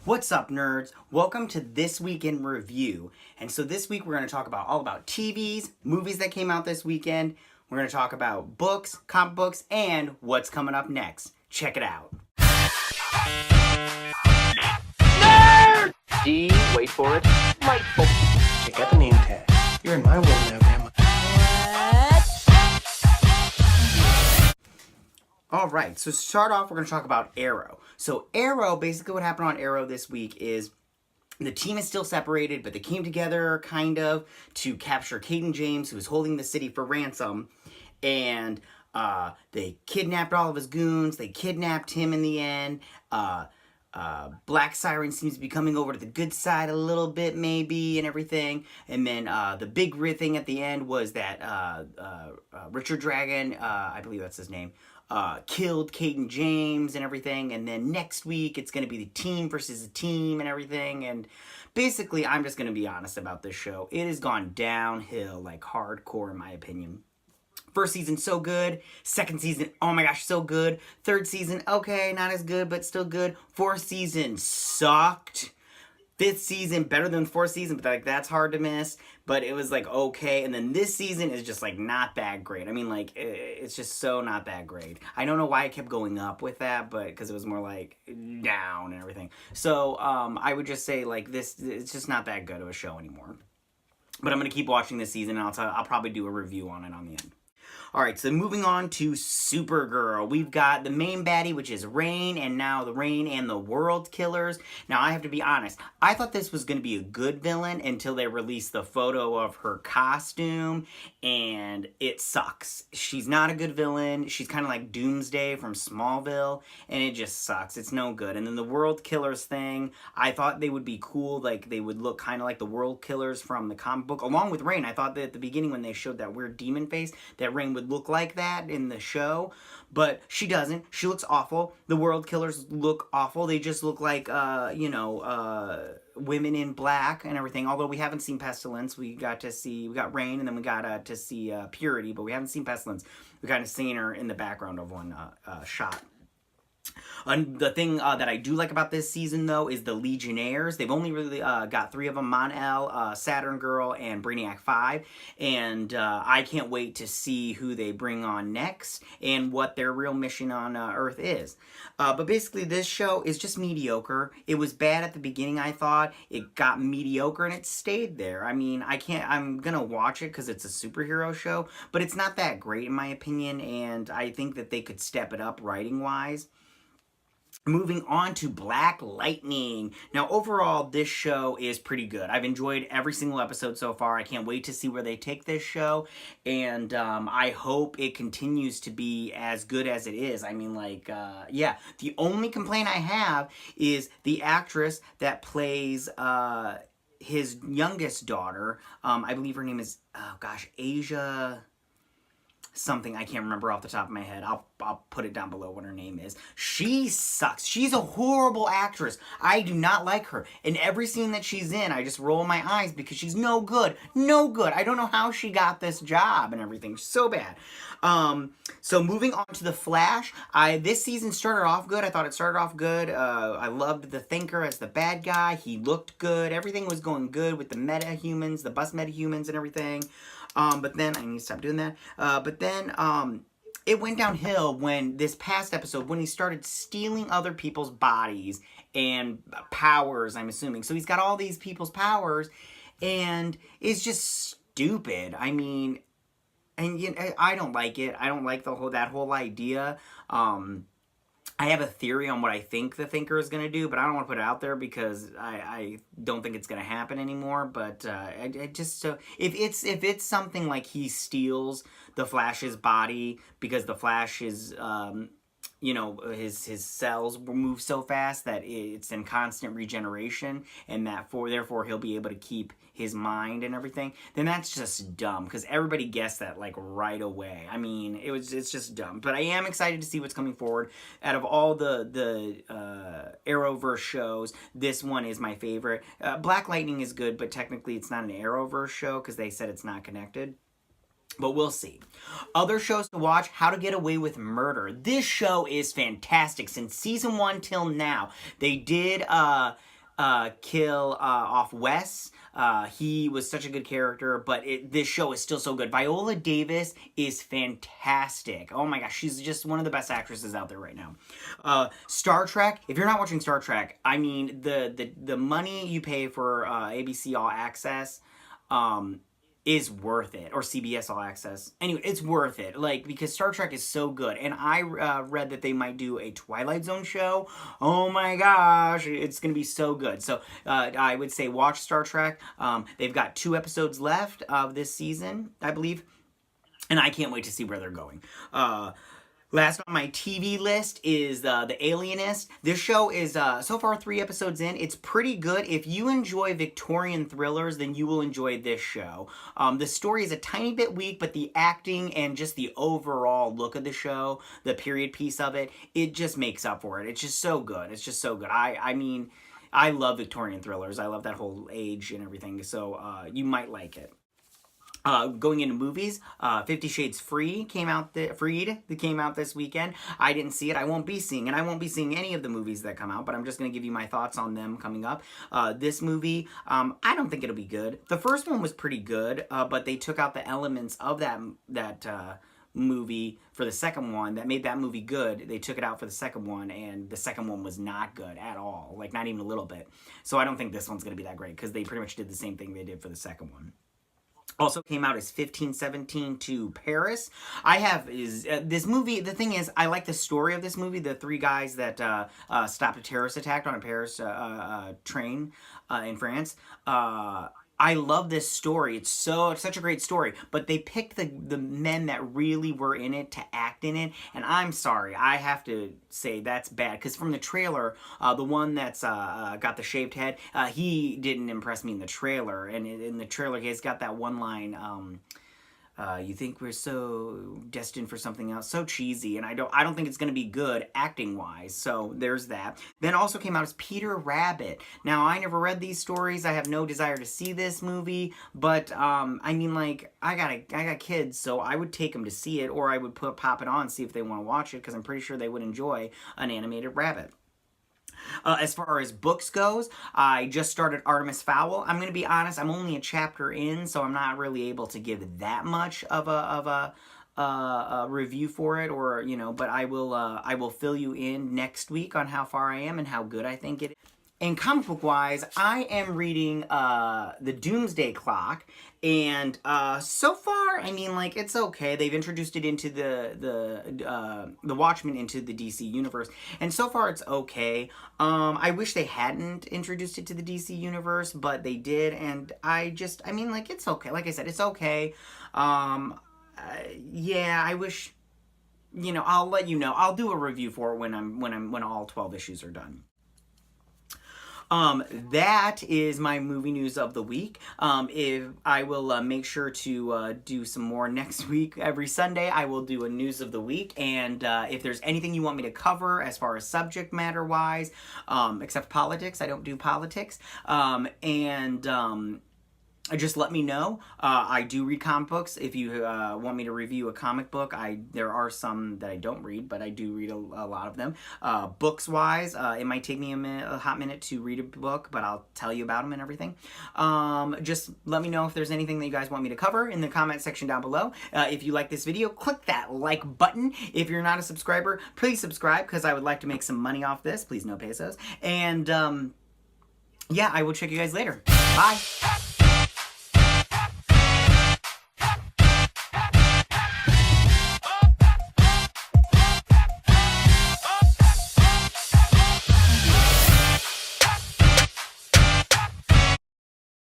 What's up, nerds? Welcome to This Week in Review. And so this week we're going to talk all about TVs, movies that came out this weekend. We're going to talk about books, comic books, and what's coming up next. Check it out. Nerd! D, wait for it. Delightful. Check out the name tag. You're in my world now, Grandma. Alright, so to start off, we're going to talk about Arrow. So Arrow, basically what happened on Arrow this week is the team is still separated, but they came together, kind of, to capture Caden James, who was holding the city for ransom. And they kidnapped all of his goons. They kidnapped him in the end. Black Siren seems to be coming over to the good side a little bit, maybe, and everything. And then the big thing at the end was that Richard Dragon, I believe that's his name, killed Caden James and everything. And then next week, it's going to be the team versus the team and everything. And basically, I'm just going to be honest about this show. It has gone downhill, like hardcore, in my opinion. First season, so good. Second season, oh my gosh, so good. Third season, okay, not as good, but still good. Fourth season, sucked. Fifth season, better than fourth season, but like that's hard to miss. But it was like okay, and then this season is just like not that great. I mean, like it's just so not that great. I don't know why I kept going up with that, but because it was more like down and everything. So I would just say like this, it's just not that good of a show anymore. But I'm gonna keep watching this season, and I'll probably do a review on it on the end. Alright, so moving on to Supergirl. We've got the main baddie, which is Rain, and now the Rain and the World Killers. Now, I have to be honest. I thought this was going to be a good villain until they released the photo of her costume, and it sucks. She's not a good villain. She's kind of like Doomsday from Smallville, and it just sucks. It's no good. And then the World Killers thing, I thought they would be cool. Like, they would look kind of like the World Killers from the comic book, along with Rain. I thought that at the beginning when they showed that weird demon face, that Rain would look like that in the show, but she doesn't. She looks awful. The World Killers look awful. They just look like, women in black and everything. Although we haven't seen Pestilence. We got Rain, and then we got to see Purity, but we haven't seen Pestilence. We kind of seen her in the background of one shot. The thing that I do like about this season, though, is the Legionnaires. They've only really got 3 of them, Mon-El, Saturn Girl, and Brainiac 5. And I can't wait to see who they bring on next and what their real mission on Earth is. But basically, this show is just mediocre. It was bad at the beginning, I thought. It got mediocre, and it stayed there. I mean, I'm going to watch it because it's a superhero show, but it's not that great, in my opinion, and I think that they could step it up writing-wise. Moving on to Black Lightning. Now, overall, this show is pretty good. I've enjoyed every single episode so far. I can't wait to see where they take this show, and I hope it continues to be as good as it is. I mean, like, yeah. The only complaint I have is the actress that plays his youngest daughter. I believe her name is, Asia something. I can't remember off the top of my head. I'll put it down below what her name is. She sucks. She's a horrible actress. I do not like her. In every scene that she's in, I just roll my eyes because she's no good. No good. I don't know how she got this job and everything. So bad. So moving on to The Flash. This season started off good. I thought it started off good. I loved the Thinker as the bad guy. He looked good. Everything was going good with the meta-humans, the bus meta-humans and everything. But then, I need to stop doing that. But then, it went downhill when this past episode, when he started stealing other people's bodies and powers, I'm assuming. So he's got all these people's powers, and it's just stupid. I mean, and you know, I don't like it. I don't like that whole idea. I have a theory on what I think the Thinker is going to do, but I don't want to put it out there because I don't think it's going to happen anymore. But I just if it's something like he steals the Flash's body because the Flash is his cells move so fast that it's in constant regeneration, and therefore he'll be able to keep his mind and everything, then that's just dumb, because everybody guessed that like right away. I mean, it's just dumb. But I am excited to see what's coming forward. Out of all the Arrowverse shows, this one is my favorite. Black Lightning is good, but technically it's not an Arrowverse show because they said it's not connected. But we'll see. Other shows to watch, How to Get Away with Murder. This show is fantastic. Since season 1 till now, they did kill off Wes. He was such a good character, but this show is still so good. Viola Davis is fantastic. Oh my gosh, she's just one of the best actresses out there right now. Star Trek, if you're not watching Star Trek, I mean, the money you pay for ABC All Access is worth it, or CBS All Access. Anyway, it's worth it, like, because Star Trek is so good. And I read that they might do a Twilight Zone show. Oh my gosh, it's gonna be so good. So I would say watch Star Trek. They've got 2 episodes left of this season, I believe, and I can't wait to see where they're going. Last on my TV list is The Alienist. This show is so far 3 episodes in. It's pretty good. If you enjoy Victorian thrillers, then you will enjoy this show. The story is a tiny bit weak, but the acting and just the overall look of the show, the period piece of it, it just makes up for it. It's just so good. It's just so good. I mean, I love Victorian thrillers. I love that whole age and everything, so you might like it. Going into movies, 50 Shades Freed came out this weekend. I didn't see it. I won't be seeing it. I won't be seeing any of the movies that come out, but I'm just going to give you my thoughts on them coming up. This movie, I don't think it'll be good. The first one was pretty good, but they took out the elements of that movie for the second one that made that movie good. They took it out for the second one, and the second one was not good at all, like not even a little bit. So I don't think this one's going to be that great, because they pretty much did the same thing they did for the second one. Also came out as 1517 to Paris. This movie, the thing is, I like the story of this movie. The 3 guys that stopped a terrorist attack on a Paris train in France. I love this story. It's such a great story. But they picked the men that really were in it to act in it. And I'm sorry, I have to say that's bad. Because from the trailer, the one that's got the shaved head, he didn't impress me in the trailer. And in the trailer, he's got that one line, you think we're so destined for something else, so cheesy, and I don't think it's going to be good acting wise. So there's that. Then also came out as Peter Rabbit. Now I never read these stories. I have no desire to see this movie, but I mean, like, I got kids, so I would take them to see it, or I would pop it on, see if they want to watch it, because I'm pretty sure they would enjoy an animated rabbit. As far as books goes, I just started Artemis Fowl. I'm going to be honest, I'm only a chapter in, so I'm not really able to give that much of a review for it, or, you know, but I will fill you in next week on how far I am and how good I think it is. And comic book wise, I am reading the Doomsday Clock, and so far, I mean, like, it's okay. They've introduced it into the Watchmen into the DC universe, and so far it's okay. I wish they hadn't introduced it to the DC universe, but they did, and I mean, like, it's okay. Like I said, it's okay. Yeah, I wish, you know, I'll let you know. I'll do a review for it when all 12 issues are done. That is my movie news of the week. If I will make sure to do some more next week. Every Sunday I will do a news of the week, and if there's anything you want me to cover as far as subject matter wise, except politics, I don't do politics, just let me know. I do read comic books. If you want me to review a comic book, there are some that I don't read, but I do read a lot of them. Books wise, it might take me a hot minute to read a book, but I'll tell you about them and everything. Just let me know if there's anything that you guys want me to cover in the comment section down below. If you like this video, click that like button. If you're not a subscriber, please subscribe, because I would like to make some money off this. Please, no pesos. And yeah, I will check you guys later. Bye.